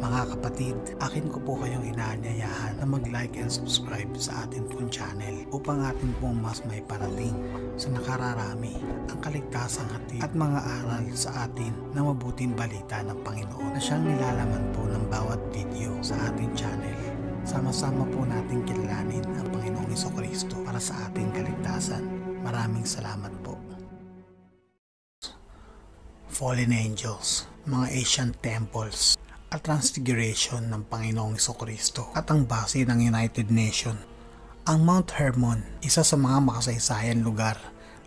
Mga kapatid, akin ko po kayong inaanyayahan na mag-like and subscribe sa atin pong channel upang atin pong mas may parating sa nakararami ang kaligtasang hatid at mga aral sa atin na mabuting balita ng Panginoon na siyang nilalaman po ng bawat video sa ating channel. Sama-sama po natin kilalanin ang Panginoong Jesucristo para sa ating kaligtasan. Maraming salamat po. Fallen angels, mga ancient temples, at transfiguration ng Panginoong Jesucristo at ang base ng United Nations. Ang Mount Hermon, isa sa mga makasaysayan lugar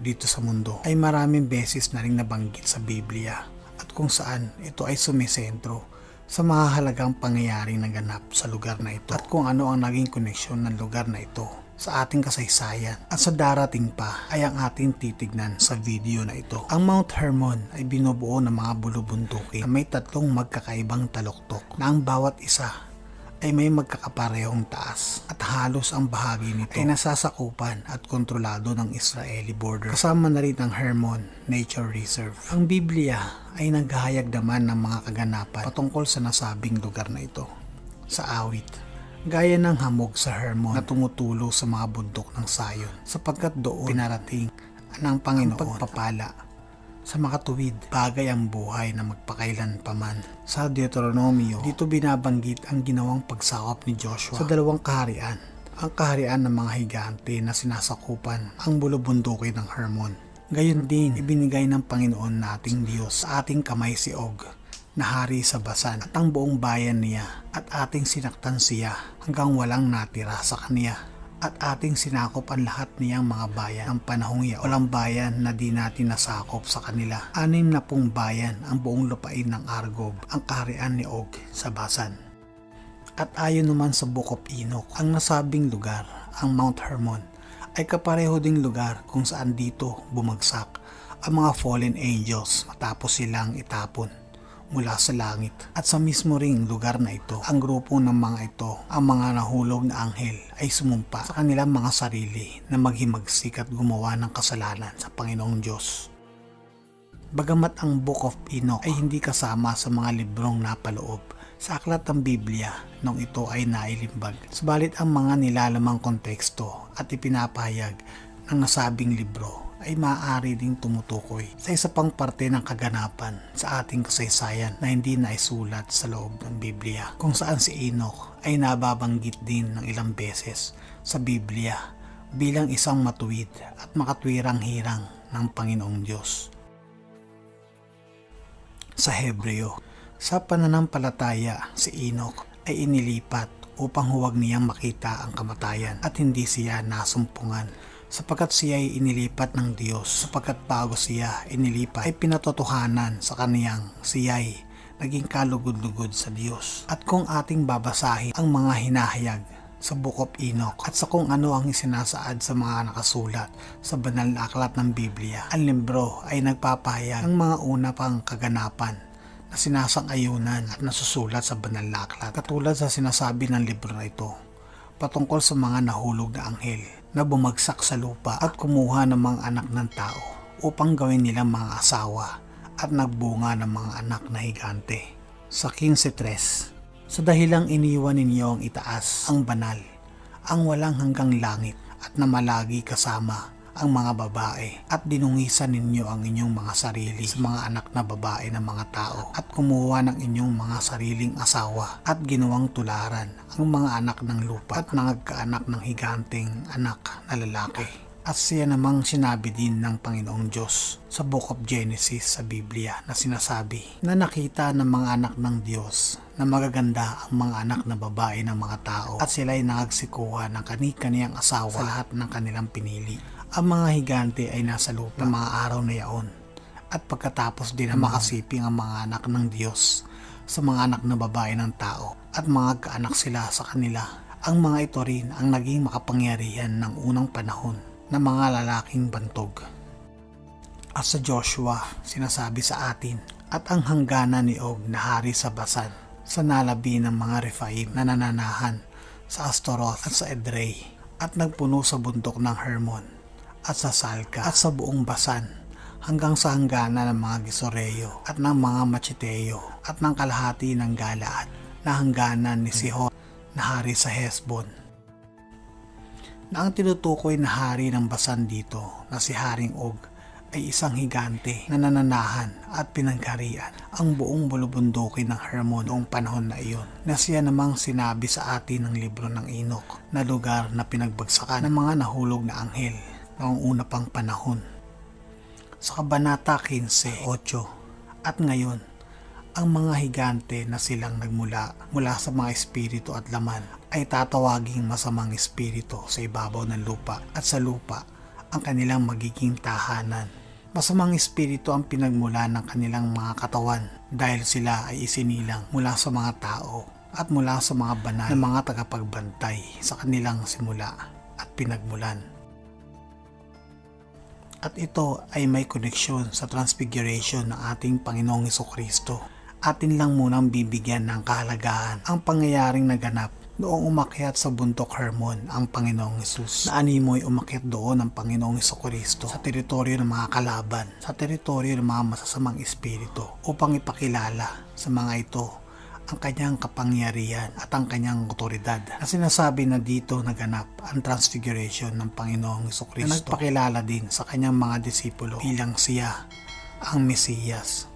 dito sa mundo, ay maraming beses na rin nabanggit sa Biblia at kung saan ito ay sumisentro sa mga halagang pangyayaring naganap sa lugar na ito at kung ano ang naging koneksyon ng lugar na ito sa ating kasaysayan at sa darating pa ay ang ating titignan sa video na ito. Ang Mount Hermon ay binubuo ng mga bulubundukin na may tatlong magkakaibang taluktok na ang bawat isa ay may magkakaparehong taas at halos ang bahagi nito ay nasasakupan at kontrolado ng Israeli border. Kasama na rin ang Hermon Nature Reserve. Ang Biblia ay naghahayag naman ng mga kaganapan patungkol sa nasabing lugar na ito sa awit, gaya ng hamog sa Hermon na tumutulo sa mga bundok ng Sayon, sapagkat doon pinarating ng Panginoon ang pagpapala sa makatuwid, bagay ang buhay na magpakailan paman. Sa Deuteronomio, dito binabanggit ang ginawang pagsakop ni Joshua sa dalawang kaharian, ang kaharian ng mga higante na sinasakupan ang bulubundukin ng Hermon. Gayon din, ibinigay ng Panginoon nating Diyos sa ating kamay si Og na hari sa Basan at ang buong bayan niya, at ating sinaktan siya hanggang walang natira sa kaniya, at ating sinakop ang lahat niyang mga bayan ng panahong iyon. Walang bayan na di natin nasakop sa kanila. 60 bayan ang buong lupain ng Argob, ang kaharian ni Og sa Basan. At ayon naman sa Book of Enoch, ang nasabing lugar, ang Mount Hermon, ay kapareho ding lugar kung saan dito bumagsak ang mga fallen angels matapos silang itapon mula sa langit. At sa mismo ring lugar na ito, ang grupo ng mga ito, ang mga nahulog na anghel, ay sumumpa sa kanilang mga sarili na maghimagsik at gumawa ng kasalanan sa Panginoong Diyos. Bagamat ang Book of Enoch ay hindi kasama sa mga librong napaloob sa aklat ng Biblia nung ito ay nailimbag, subalit ang mga nilalamang konteksto at ipinapahayag ng nasabing libro ay maaari ding tumutukoy sa isa pang parte ng kaganapan sa ating kasaysayan na hindi naisulat sa loob ng Biblia, kung saan si Enoch ay nababanggit din ng ilang beses sa Biblia bilang isang matuwid at makatwirang hirang ng Panginoong Diyos. Sa Hebreo, sa pananampalataya si Enoch ay inilipat upang huwag niyang makita ang kamatayan at hindi siya nasumpungan, sapagkat siya ay inilipat ng Diyos, sapagkat bago siya inilipat ay pinatotohanan sa kaniyang siya ay naging kalugod-lugod sa Diyos. At kung ating babasahin ang mga hinahayag sa Book of Enoch at sa kung ano ang isinasaad sa mga nakasulat sa banal na aklat ng Biblia, ang libro ay nagpapahayag ng mga una pang kaganapan na sinasang-ayunan at nasusulat sa banal na aklat, katulad sa sinasabi ng libro na ito patungkol sa mga nahulog na anghel na bumagsak sa lupa at kumuha ng mga anak ng tao upang gawin nilang mga asawa at nagbunga ng mga anak na higante. Sa 15:3, sa dahilang iniwan ninyo ang itaas, ang banal, ang walang hanggang langit, at na malagi kasama ang mga babae, at dinungisan ninyo ang inyong mga sarili sa mga anak na babae ng mga tao, at kumuha ng inyong mga sariling asawa at ginawang tularan ang mga anak ng lupa at nagkaanak ng higanteng anak na lalaki. At siya namang sinabi din ng Panginoong Diyos sa Book of Genesis sa Biblia na sinasabi na nakita ng mga anak ng Diyos na magaganda ang mga anak na babae ng mga tao, at sila'y nagsikuha ng kani-kaniyang asawa sa lahat ng kanilang pinili. Ang mga higante ay nasa lupa ng mga araw na yaon, at pagkatapos din na makasiping ang mga anak ng Diyos sa mga anak na babae ng tao at mga kaanak sila sa kanila, ang mga ito rin ang naging makapangyarihan ng unang panahon na mga lalaking bantog. At sa Joshua, sinasabi sa atin, at ang hangganan ni Og na hari sa Basan, sa nalabi ng mga Rephaim na nananahan sa Astaroth at sa Edrei, at nagpuno sa bundok ng Hermon, at sa Salka at sa buong Basan hanggang sa hangganan ng mga Gesureo at ng mga Macheteo at ng kalahati ng Galaad na hangganan ni Sihon na hari sa Hesbon. Na ang tinutukoy na hari ng Basan dito na si Haring Og ay isang higante na nananahan at pinagharian ang buong bulubundukin ng Hermon noong panahon na iyon, na siya namang sinabi sa atin ng libro ng Enoch na lugar na pinagbagsakan ng mga nahulog na anghel noong una pang panahon. Sa Kabanata 15:8 at ngayon, ang mga higante na silang nagmula mula sa mga espiritu at laman ay tatawaging masamang espiritu sa ibabaw ng lupa at sa lupa ang kanilang magiging tahanan. Masamang espiritu ang pinagmula ng kanilang mga katawan dahil sila ay isinilang mula sa mga tao at mula sa mga banal na mga tagapagbantay sa kanilang simula at pinagmulan. At ito ay may koneksyon sa transfiguration ng ating Panginoong Hesukristo. Atin lang munang bibigyan ng kahalagahan ang pangyayaring naganap noong umakyat sa bundok Hermon ang Panginoong Hesus, na animoy umakyat doon ang Panginoong Hesukristo sa teritoryo ng mga kalaban, sa teritoryo ng mga masasamang espiritu upang ipakilala sa mga ito ang kanyang kapangyarihan at ang kanyang otoridad, na sinasabi na dito naganap ang transfiguration ng Panginoong Hesukristo, na nagpakilala din sa kanyang mga disipulo bilang siya ang Mesiyas.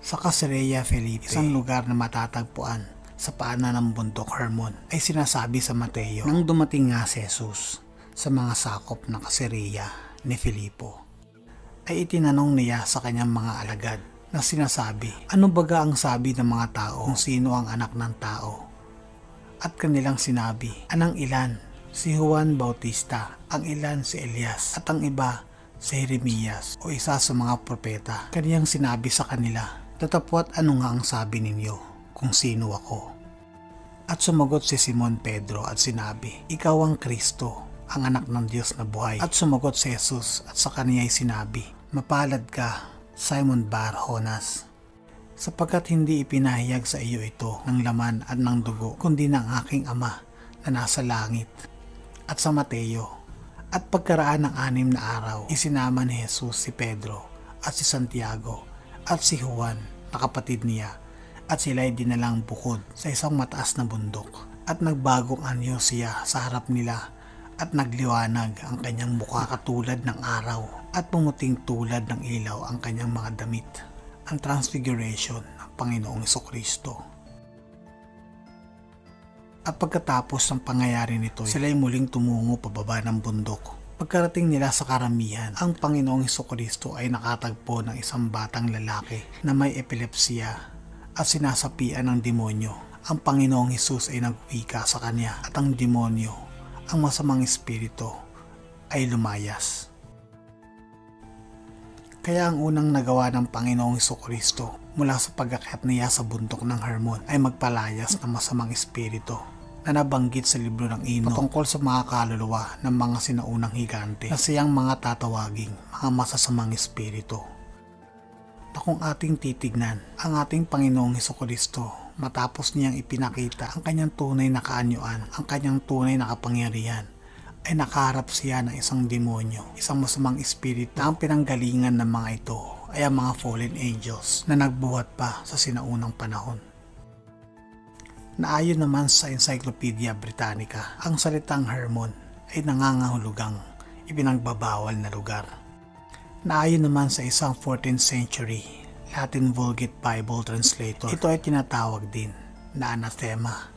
Sa Caesarea Philippi, isang lugar na matatagpuan sa paanan ng bundok Hermon, ay sinasabi sa Mateo nang dumating nga si Jesus sa mga sakop ng Caesarea ni Filipo, ay itinanong niya sa kanyang mga alagad na sinasabi, ano baga ang sabi ng mga tao kung sino ang anak ng tao? At kanilang sinabi, anang ilan si Juan Bautista, ang ilan si Elias, at ang iba si Jeremias o isa sa mga propeta. Kaniyang sinabi sa kanila, tatapwat ano nga ang sabi ninyo kung sino ako? At sumagot si Simon Pedro at sinabi, ikaw ang Kristo, ang anak ng Diyos na buhay. At sumagot si Jesus at sa kaniya'y sinabi, mapalad ka, Simon Bar-Jonas, sapagkat hindi ipinahayag sa iyo ito ng laman at ng dugo, kundi ng aking Ama na nasa langit. At sa Mateo, at pagkaraan ng 6 na araw, isinama ni Jesus si Pedro at si Santiago at si Juan na kapatid niya, at sila'y dinalang bukod sa isang mataas na bundok, at nagbagong anyo siya sa harap nila, at nagliwanag ang kanyang mukha katulad ng araw, at pumuting tulad ng ilaw ang kanyang mga damit. Ang transfiguration ng Panginoong Hesukristo. At pagkatapos ng pangyayari nito, sila'y muling tumungo pababa ng bundok. Pagkarating nila sa karamihan, ang Panginoong Hesukristo ay nakatagpo ng isang batang lalaki na may epilepsiya at sinasapian ng demonyo. Ang Panginoong Hesus ay nagwika sa kanya at ang demonyo, ang masamang espiritu, ay lumayas. Kaya ang unang nagawa ng Panginoong Hesukristo mula sa pag-akyat niya sa bundok ng Hermon ay magpalayas ng masamang espiritu na nabanggit sa libro ng Enoch patungkol sa mga kaluluwa ng mga sinaunang higante na siyang mga tatawaging mga masasamang espiritu. Na kung ating titignan ang ating Panginoong Hesukristo, matapos niyang ipinakita ang kanyang tunay na kaanyuan, ang kanyang tunay na kapangyarihan, ay nakaharap siya ng isang demonyo, isang masamang espiritu, na ang pinanggalingan ng mga ito ay ang mga fallen angels na nagbuhat pa sa sinaunang panahon. Naayon naman sa Encyclopedia Britannica, ang salitang Hermon ay nangangahulugang ipinagbabawal na lugar. Naayon naman sa isang 14th century Latin Vulgate Bible translator, ito ay tinatawag din na anathema,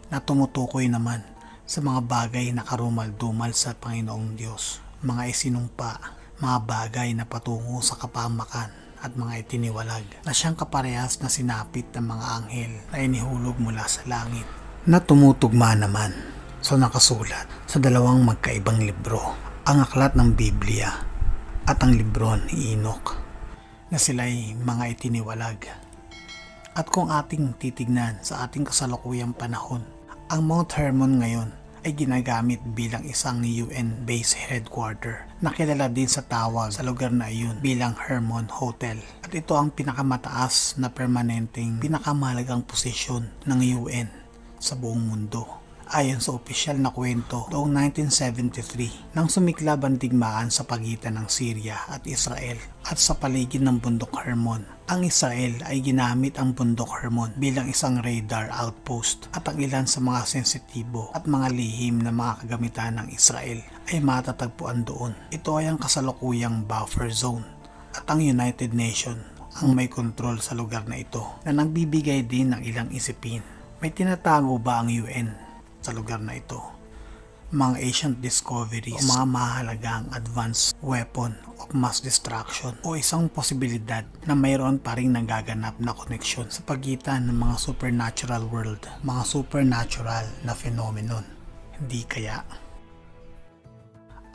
na tumutukoy naman sa mga bagay na karumal-dumal sa Panginoong Diyos, mga isinumpa, mga bagay na patungo sa kapamakan at mga itiniwalag, na siyang kaparehas na sinapit ng mga anghel na inihulog mula sa langit, na tumutugma naman sa nakasulat sa dalawang magkaibang libro, ang aklat ng Biblia at ang libro ni Enoch, na sila'y mga itiniwalag. At kung ating titignan sa ating kasalukuyang panahon, ang Mount Hermon ngayon ay ginagamit bilang isang UN base headquarter, na kilala din sa tawag sa lugar na iyon bilang Hermon Hotel. At ito ang pinakamataas na permanenteng pinakamahalagang posisyon ng UN sa buong mundo. Ayon sa opisyal na kwento, noong 1973 nang sumiklab ang digmaan sa pagitan ng Syria at Israel at sa paligid ng bundok Hermon. Ang Israel ay ginamit ang bundok Hermon bilang isang radar outpost at ang ilan sa mga sensitibo at mga lihim na mga kagamitan ng Israel ay matatagpuan doon. Ito ay ang kasalukuyang buffer zone at ang United Nations ang may kontrol sa lugar na ito na nagbibigay din ng ilang isipin. May tinatago ba ang UN sa lugar na ito? Mga ancient discoveries o mga mahalagang advanced weapon of mass destruction o isang posibilidad na mayroon pa rin nagaganap na koneksyon sa pagitan ng mga supernatural world, mga supernatural na phenomenon. Hindi kaya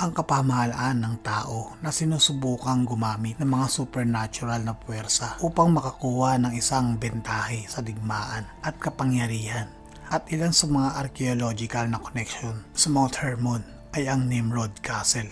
ang kapamahalaan ng tao na sinusubukang gumamit ng mga supernatural na puwersa upang makakuha ng isang bentahe sa digmaan at kapangyarihan. At ilan sa mga archaeological na connection sa Mount Hermon ay ang Nimrod Castle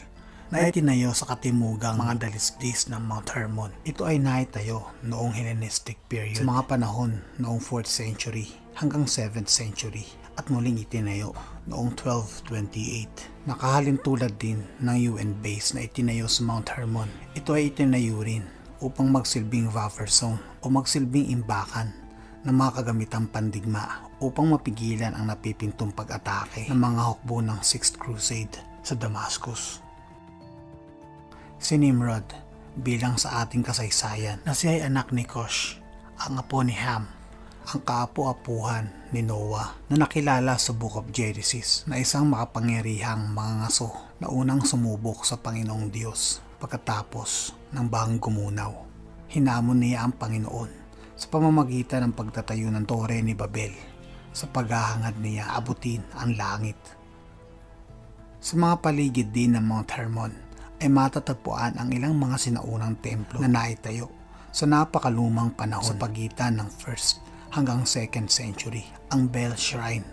na itinayo sa katimugang mga dalisdis ng Mount Hermon. Ito ay naitayo noong Hellenistic period sa mga panahon noong 4th century hanggang 7th century at muling itinayo noong 1228. Nakahalin tulad din ng UN base na itinayo sa Mount Hermon. Ito ay itinayo rin upang magsilbing buffer zone o magsilbing imbakan ng mga kagamitang pandigma upang mapigilan ang napipintong pag-atake ng mga hukbo ng 6th Crusade sa Damascus. Si Nimrod, bilang sa ating kasaysayan, na siya ay anak ni Cush, ang apo ni Ham, ang kaapu-apuhan ni Noah na nakilala sa Book of Genesis na isang makapangyarihang mangangaso na unang sumubok sa Panginoong Diyos pagkatapos ng bahang gumunaw. Hinamon niya ang Panginoon sa pamamagitan ng pagtatayo ng Tore ni Babel sa paghahangad niya abutin ang langit. Sa mga paligid din ng Mount Hermon ay matatagpuan ang ilang mga sinaunang templo na naitayo sa napakalumang panahon sa pagitan ng 1st hanggang 2nd century. Ang Bel Shrine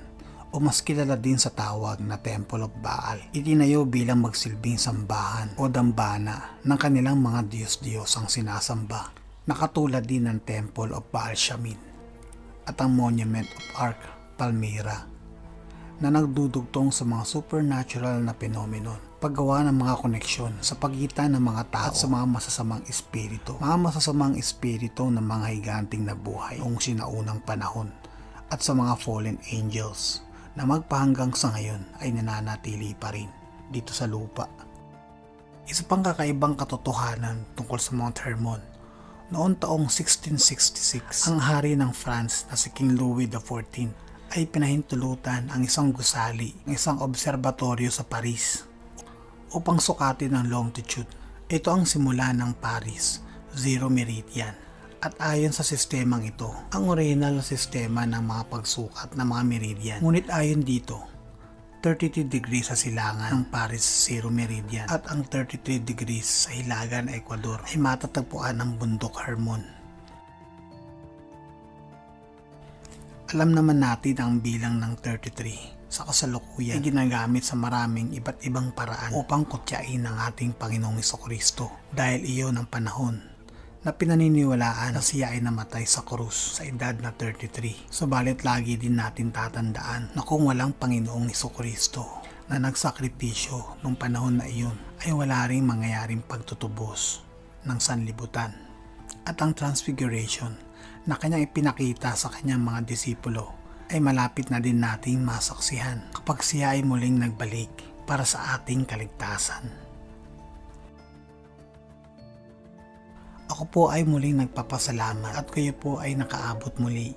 o mas kilala din sa tawag na Temple of Baal, itinayo bilang magsilbing sambahan o dambana ng kanilang mga Diyos-Diyos ang sinasamba, nakatulad din ng Temple of Baal Shamin at ang Monument of Ark Palmyra na nagdudugtong sa mga supernatural na phenomenon, paggawa ng mga koneksyon sa pagitan ng mga tao at sa mga masasamang espiritu, ng mga higanting na buhay noong sinaunang panahon at sa mga fallen angels na magpahanggang sa ngayon ay nananatili pa rin dito sa lupa. Isa pang kakaibang katotohanan tungkol sa Mount Hermon, noong taong 1666, ang hari ng France na si King Louis XIV ay pinahintulutan ang isang gusali ng isang obserbatoryo sa Paris upang sukatin ang longitude. Ito ang simula ng Paris, Zero Meridian. At ayon sa sistemang ito, ang original na sistema ng mga pagsukat ng mga meridian. Ngunit ayon dito, 32 degrees sa silangan ng Paris Zero Meridian at ang 33 degrees sa hilagan ng Ecuador ay matatagpuan ng bundok Hermon. Alam naman natin ang bilang ng 33 sa kasalukuyan ay ginagamit sa maraming iba't ibang paraan upang kutyain ang ating Panginoong Jesucristo dahil iyon ang panahon na pinaniniwalaan na siya ay namatay sa krus sa edad na 33. Subalit lagi din natin tatandaan na kung walang Panginoong Jesucristo na nagsakripisyo nung panahon na iyon ay wala ring mangyayaring pagtutubos ng sanlibutan. At ang transfiguration na kanyang ipinakita sa kanyang mga disipulo ay malapit na din nating masaksihan kapag siya ay muling nagbalik para sa ating kaligtasan. Ako po ay muling nagpapasalamat at kayo po ay nakaabot muli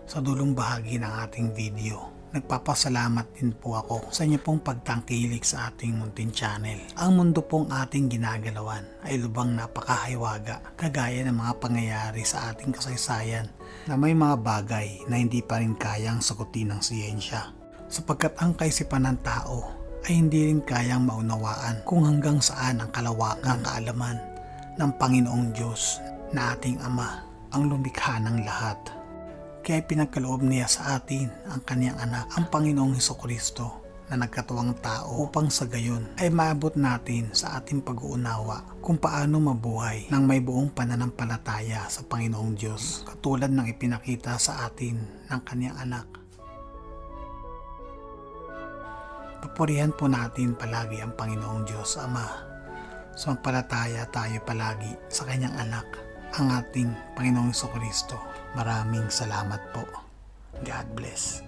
sa dulong bahagi ng ating video. Nagpapasalamat din po ako sa inyo pong pagtangkilik sa ating munting channel. Ang mundo pong ating ginagalawan ay lubang napakahiwaga, kagaya ng mga pangyayari sa ating kasaysayan na may mga bagay na hindi pa rin kayang sagutin ng siyensya. Sapagkat ang kaisipan ng tao ay hindi rin kayang maunawaan kung hanggang saan ang kalawakan ng kaalaman ng Panginoong Diyos na ating Ama, ang lumikha ng lahat. Kaya pinagkaloob niya sa atin ang kanyang anak, ang Panginoong Jesucristo na nagkatuwang tao upang sa gayon ay maabot natin sa ating pag-uunawa kung paano mabuhay ng may buong pananampalataya sa Panginoong Diyos, katulad ng ipinakita sa atin ng kanyang anak. Papurihan po natin palagi ang Panginoong Diyos Ama. Sumampalataya tayo palagi sa kanyang anak, ang ating Panginoong Jesucristo. Maraming salamat po. God bless.